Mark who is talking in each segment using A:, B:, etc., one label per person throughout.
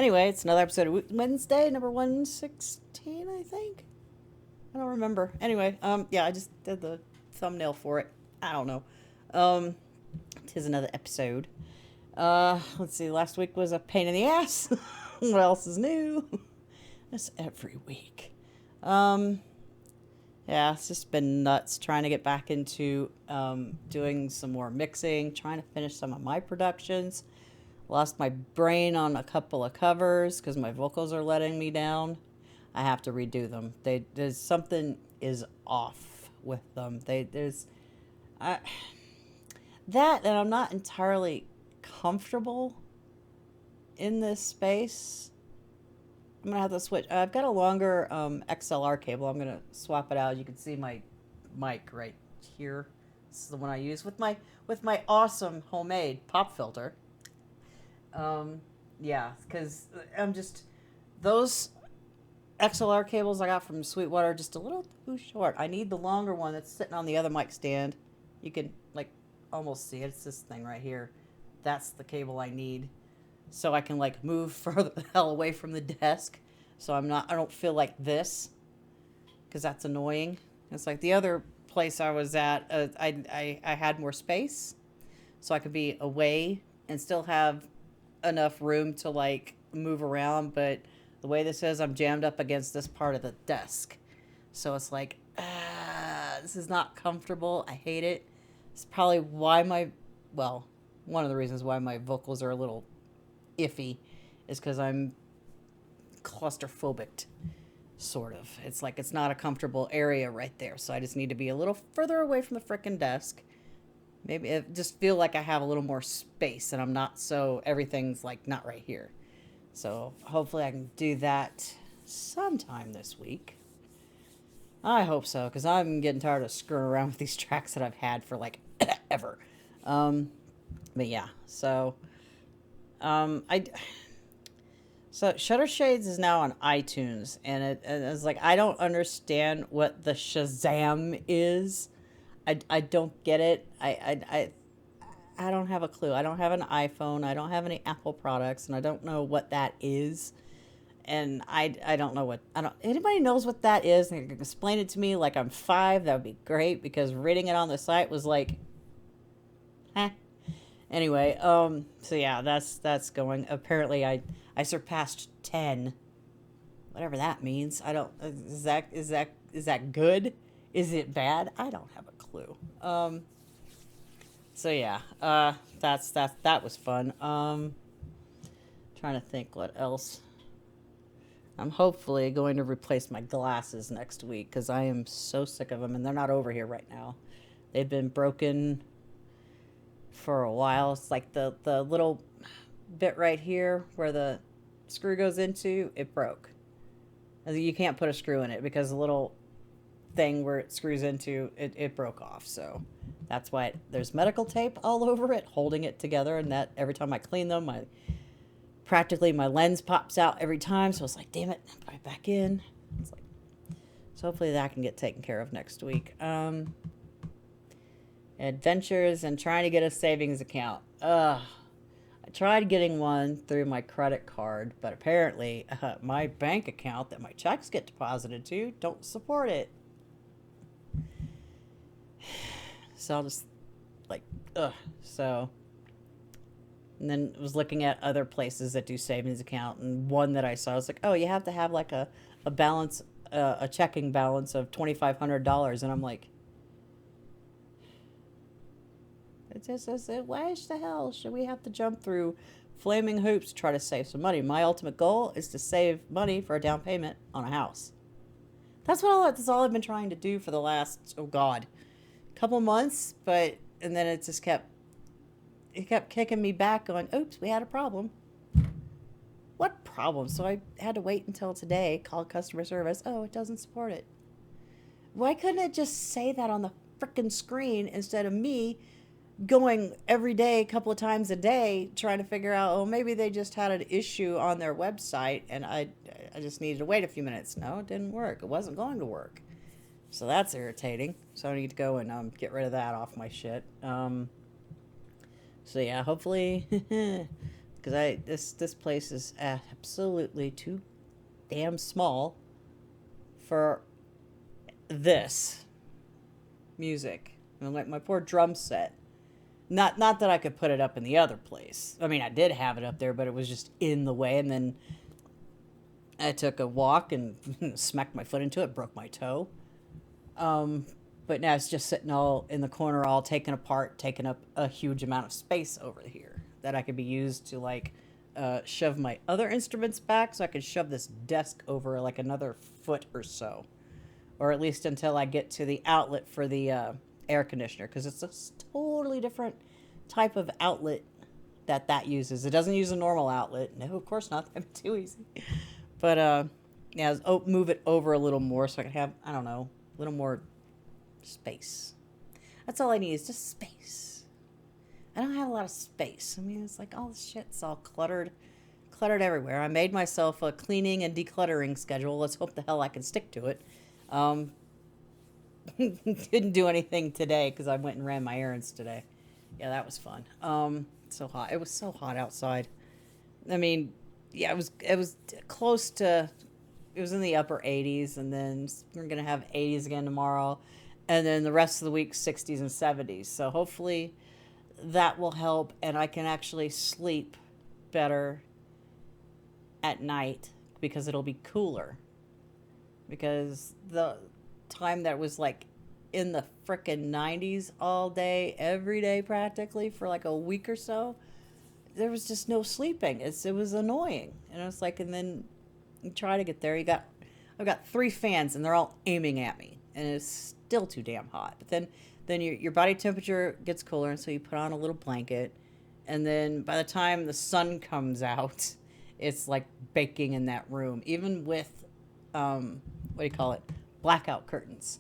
A: Anyway, it's another episode of Woot Wednesday, number 116, I think. I don't remember. Anyway, yeah, I just did the thumbnail for it. I don't know. Tis another episode. Let's see, last week was a pain in the ass. What else is new? That's every week. Yeah, it's just been nuts trying to get back into doing some more mixing, trying to finish some of my productions. Lost my brain on a couple of covers because my vocals are letting me down. I have to redo them. There's something is off with them. That, and I'm not entirely comfortable in this space. I'm gonna have to switch. I've got a longer XLR cable. I'm gonna swap it out. You can see my mic right here. This is the one I use with my awesome homemade pop filter. Yeah, because I'm just those XLR cables I got from Sweetwater are just a little too short. I need the longer one that's sitting on the other mic stand. You can like almost see it. It's this thing right here. That's the cable I need, so I can like move further the hell away from the desk. So I don't feel like this, because that's annoying. It's like the other place I was at. I had more space, so I could be away and still have enough room to like move around, but the way this is, I'm jammed up against this part of the desk, so it's like this is not comfortable. I hate it. It's probably why one of the reasons why my vocals are a little iffy is because I'm claustrophobic, sort of. It's like it's not a comfortable area right there, so I just need to be a little further away from the frickin' desk. Maybe it just feel like I have a little more space and I'm not so everything's like not right here. So hopefully I can do that sometime this week. I hope so, because I'm getting tired of screwing around with these tracks that I've had for like ever. But yeah, so Shutter Shades is now on iTunes, and it's like I don't understand what the Shazam is. I don't get it. I don't have a clue. I don't have an iPhone. I don't have any Apple products, and I don't know what that is. And I don't know what anybody knows what that is and can explain it to me like I'm 5. That would be great, because reading it on the site was like, eh. Anyway, so yeah, that's going. Apparently, I surpassed 10. Whatever that means. I don't. Is that good? Is it bad? I don't have a clue. So yeah, that was fun. Trying to think what else. I'm hopefully going to replace my glasses next week, because I am so sick of them, and they're not over here right now. They've been broken for a while. It's like the little bit right here where the screw goes into, it broke. You can't put a screw in it because the little thing where it screws into it broke off. So that's why there's medical tape all over it holding it together, and that every time I clean them, practically my lens pops out every time. So it's like, damn it, put it back in. It's like, so hopefully that can get taken care of next week. Adventures and trying to get a savings account. I tried getting one through my credit card, but apparently my bank account that my checks get deposited to don't support it. So I'll just like, so, and then I was looking at other places that do savings account, and one that I saw was like, oh, you have to have like a balance, a checking balance of $2,500, and I'm like, why the hell should we have to jump through flaming hoops to try to save some money? My ultimate goal is to save money for a down payment on a house. That's all I've been trying to do for the last, couple months, and then it just kept kicking me back, going, oops, we had a problem. What problem? So I had to wait until today, call customer service. Oh, it doesn't support it. Why couldn't it just say that on the frickin' screen instead of me going every day, a couple of times a day, trying to figure out, oh, maybe they just had an issue on their website and I just needed to wait a few minutes. No, it didn't work. It wasn't going to work. So that's irritating. So I need to go and get rid of that off my shit. So yeah, hopefully because this place is absolutely too damn small for this music. And like my poor drum set. Not that I could put it up in the other place. I mean, I did have it up there, but it was just in the way. And then I took a walk and smacked my foot into it, broke my toe. But now it's just sitting all in the corner, all taken apart, taking up a huge amount of space over here that I could be used to like shove my other instruments back, so I could shove this desk over like another foot or so, or at least until I get to the outlet for the air conditioner, because it's a totally different type of outlet that uses. It doesn't use a normal outlet. No, of course not. That'd be too easy. But yeah, move it over a little more so I can have, I don't know, a little more space. That's all I need is just space. I don't have a lot of space. I mean, it's like all the shit's all cluttered everywhere. I made myself a cleaning and decluttering schedule. Let's hope the hell I can stick to it. Didn't do anything today because I went and ran my errands today. Yeah, that was fun. So hot. It was so hot outside. I mean, yeah, it was close to, it was in the upper 80s, and then we're going to have 80s again tomorrow. And then the rest of the week, 60s and 70s. So hopefully that will help, and I can actually sleep better at night because it'll be cooler. Because the time that was like in the frickin' 90s all day, every day practically for like a week or so, there was just no sleeping. It was annoying. And I was like, and then you try to get there. I've got 3 fans and they're all aiming at me, and it's still too damn hot. But then your body temperature gets cooler, and so you put on a little blanket, and then by the time the sun comes out, it's like baking in that room, even with what do you call it, blackout curtains.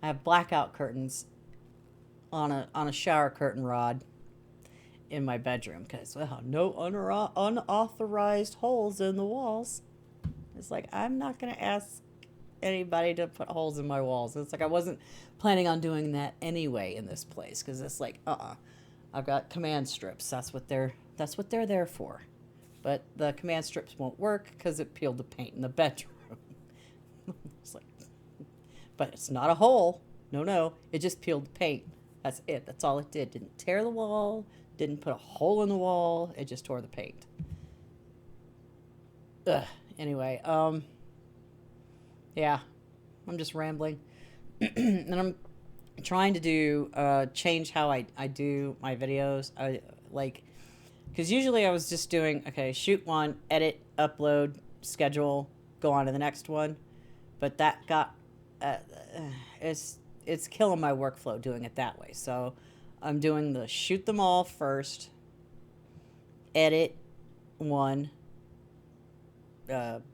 A: I have blackout curtains on a shower curtain rod in my bedroom because, well, no unauthorized holes in the walls. It's like, I'm not going to ask anybody to put holes in my walls. It's like I wasn't planning on doing that anyway in this place, because it's like, I've got command strips. That's what they're there for. But the command strips won't work because it peeled the paint in the bedroom. It's like, but it's not a hole. No, it just peeled the paint. That's it. That's all it did. Didn't tear the wall. Didn't put a hole in the wall. It just tore the paint. Ugh. Anyway, yeah, I'm just rambling. And I'm trying to do, change how I do my videos. Because usually I was just doing, okay, shoot one, edit, upload, schedule, go on to the next one. But that got, it's killing my workflow doing it that way. So I'm doing the shoot them all first, edit one,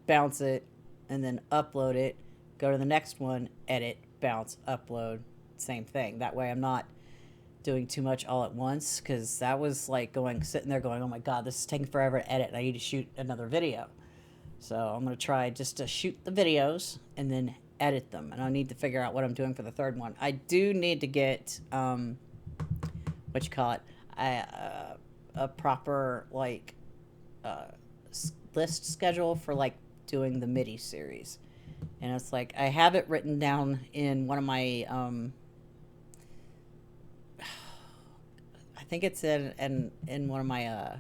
A: bounce it, and then upload it, go to the next one, edit, bounce, upload, same thing. That way I'm not doing too much all at once, because that was like sitting there going, oh my god, this is taking forever to edit, and I need to shoot another video. So I'm going to try just to shoot the videos and then edit them, and I need to figure out what I'm doing for the third one. I do need to get, what you call it, a proper, like, list schedule for, like, doing the MIDI series. And it's like, I have it written down in one of my, I think it's in one of my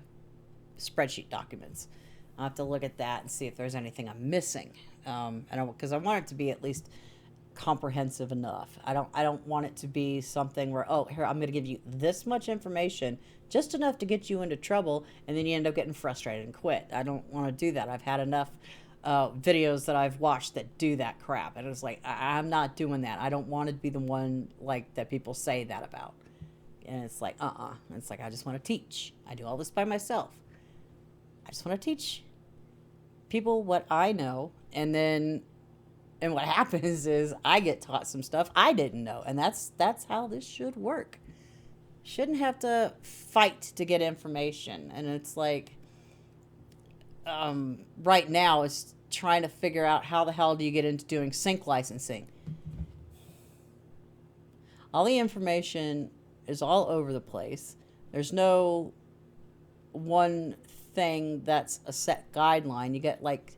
A: spreadsheet documents. I'll have to look at that and see if there's anything I'm missing. Because I want it to be at least comprehensive enough. I don't want it to be something where, oh, here, I'm going to give you this much information, just enough to get you into trouble, and then you end up getting frustrated and quit. I don't want to do that. I've had enough videos that I've watched that do that crap, and it's like, I'm not doing that. I don't want to be the one like that people say that about. And it's like, It's like, I just want to teach. I do all this by myself. I just want to teach people what I know, and what happens is I get taught some stuff I didn't know, and that's how this should work. Shouldn't have to fight to get information. And it's like, right now it's trying to figure out how the hell do you get into doing sync licensing. All the information is all over the place. There's no one thing that's a set guideline. You get like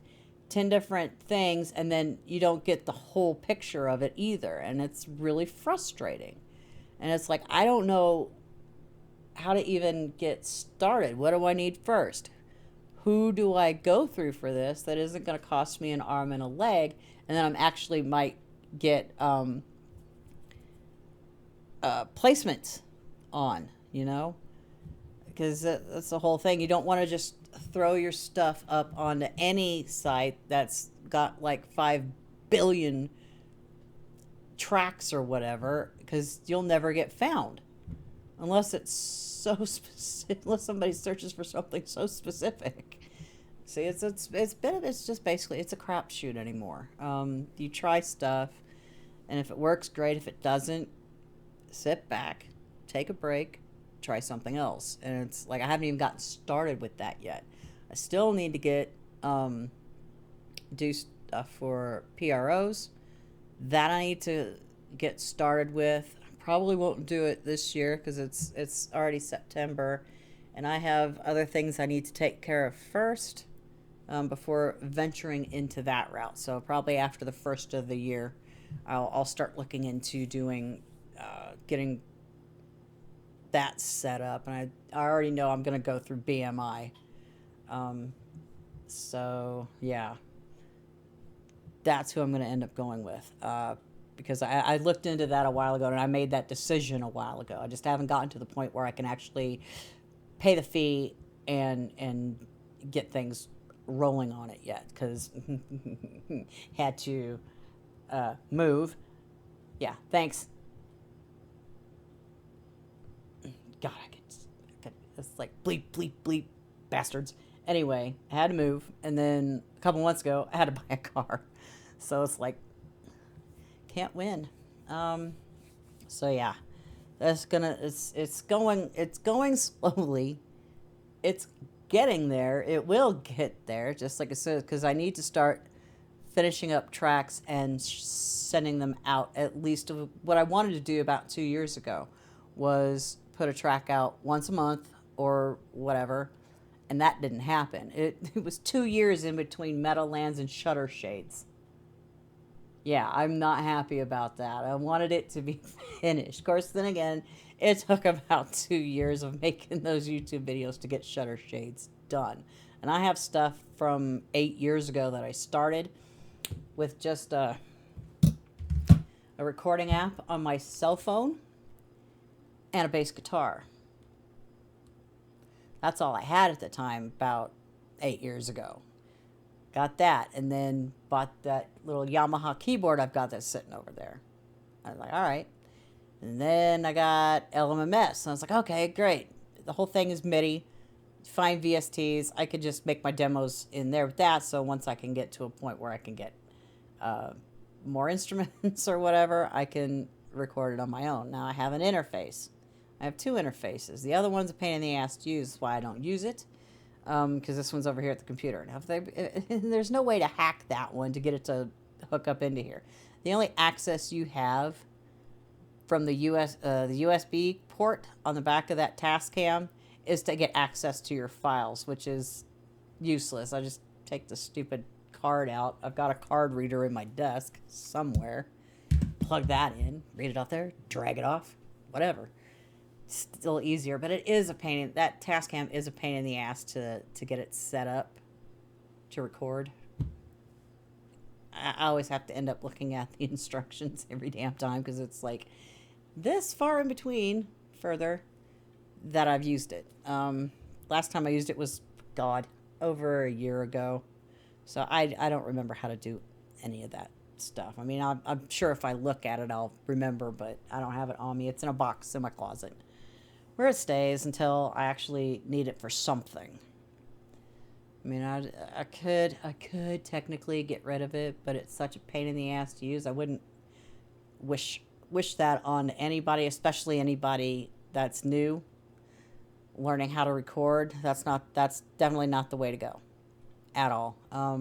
A: 10 different things, and then you don't get the whole picture of it either. And it's really frustrating. And it's like, I don't know how to even get started. What do I need first? Who do I go through for this that isn't going to cost me an arm and a leg, and then I'm actually might get placements on, you know? Because that's the whole thing. You don't want to just throw your stuff up onto any site that's got like 5 billion tracks or whatever, because you'll never get found unless it's so specific, unless somebody searches for something so specific. See, it's just basically, it's a crapshoot anymore. You try stuff, and if it works, great. If it doesn't, sit back, take a break, try something else. And it's like, I haven't even gotten started with that yet. I still need to get do stuff for PROs that I need to get started with. Probably won't do it this year because it's already September, and I have other things I need to take care of first before venturing into that route. So probably after the first of the year, I'll start looking into doing getting that set up. And I already know I'm going to go through BMI. So yeah, that's who I'm going to end up going with. Because I looked into that a while ago, and I made that decision a while ago. I just haven't gotten to the point where I can actually pay the fee and get things rolling on it yet, because had to move. Yeah, thanks. God, it's like bleep, bleep, bleep, bastards. Anyway, I had to move, and then a couple months ago, I had to buy a car. So it's like, can't win. So yeah, that's gonna, it's going slowly. It's getting there. It will get there, just like I said, because I need to start finishing up tracks and sending them out. At least what I wanted to do about 2 years ago was put a track out once a month or whatever, and that didn't happen. It was 2 years in between Meadowlands and Shutter Shades. Yeah, I'm not happy about that. I wanted it to be finished. Of course, then again, it took about 2 years of making those YouTube videos to get Shutter Shades done. And I have stuff from 8 years ago that I started with just a recording app on my cell phone and a bass guitar. That's all I had at the time, about 8 years ago. Got that, and then bought that little Yamaha keyboard I've got that's sitting over there. I was like, all right. And then I got LMMS, and I was like, okay, great. The whole thing is MIDI, fine VSTs. I could just make my demos in there with that, so once I can get to a point where I can get more instruments or whatever, I can record it on my own. Now I have an interface. I have 2 interfaces. The other one's a pain in the ass to use, that's why I don't use it. Because this one's over here at the computer. Now, there's no way to hack that one to get it to hook up into here. The only access you have from the USB port on the back of that Tascam is to get access to your files, which is useless. I just take the stupid card out. I've got a card reader in my desk somewhere. Plug that in, read it out there, drag it off, whatever. Still easier, but it is a pain. That Tascam is a pain in the ass to get it set up to record. I always have to end up looking at the instructions every damn time, because it's like this far in between further that I've used it. Last time I used it was, God, over a year ago. So I don't remember how to do any of that stuff. I mean, I'm sure if I look at it, I'll remember, but I don't have it on me. It's in a box in my closet, where it stays until I actually need it for something. I mean, I could technically get rid of it, but it's such a pain in the ass to use. I wouldn't wish that on anybody, especially anybody that's new, learning how to record. That's definitely not the way to go at all. I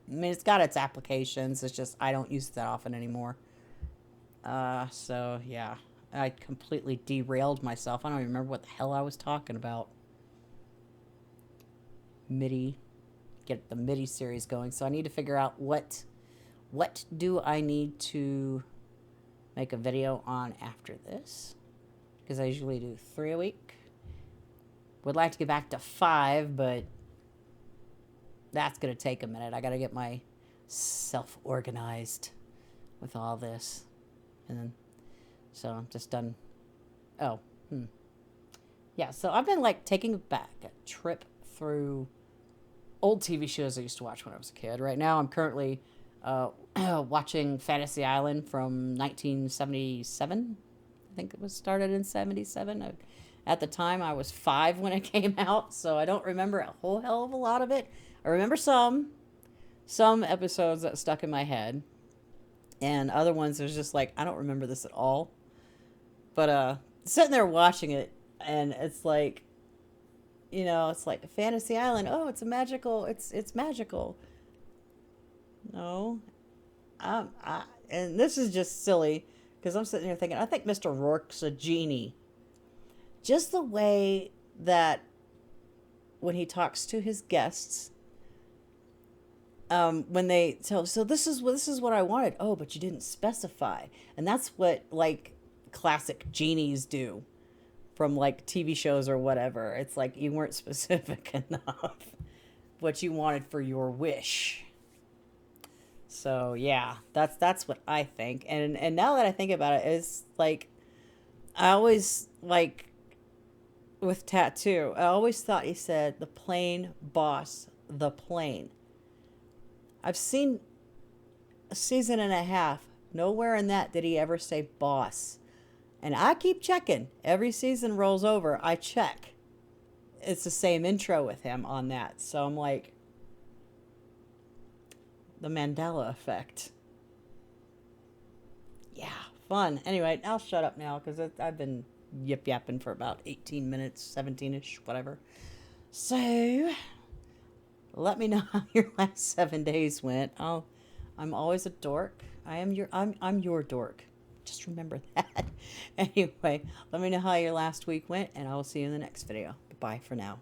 A: mean, it's got its applications. It's just I don't use it that often anymore. So yeah. I completely derailed myself. I don't even remember what the hell I was talking about. get the MIDI series going. So I need to figure out what do I need to make a video on after this, because I usually do 3 a week. Would like to get back to 5, but that's going to take a minute. I got to get myself organized with all this. And then, so I'm just done. Oh, yeah, so I've been like taking back a trip through old TV shows I used to watch when I was a kid. Right now I'm currently watching Fantasy Island from 1977. I think it was started in 77. At the time, I was 5 when it came out, so I don't remember a whole hell of a lot of it. I remember some episodes that stuck in my head, and other ones there's just like, I don't remember this at all. But sitting there watching it, and it's like, you know, it's like Fantasy Island. Oh, it's magical. No, and this is just silly because I'm sitting here thinking, I think Mr. Rourke's a genie. Just the way that when he talks to his guests, when they tell, so this is what I wanted. Oh, but you didn't specify, and that's what like classic genies do from like TV shows or whatever. It's like you weren't specific enough what you wanted for your wish. So yeah, that's what I think. And now that I think about it, it's like I always like with Tattoo, I always thought he said the plane boss, the plane. I've seen a season and a half. Nowhere in that did he ever say boss. And I keep checking. Every season rolls over, I check. It's the same intro with him on that. So I'm like, the Mandela effect. Yeah, fun. Anyway, I'll shut up now because I've been yip-yapping for about 18 minutes, 17-ish, whatever. So, let me know how your last 7 days went. I'm always a dork. I'm your dork. Just remember that. Anyway, let me know how your last week went, and I will see you in the next video. Bye for now.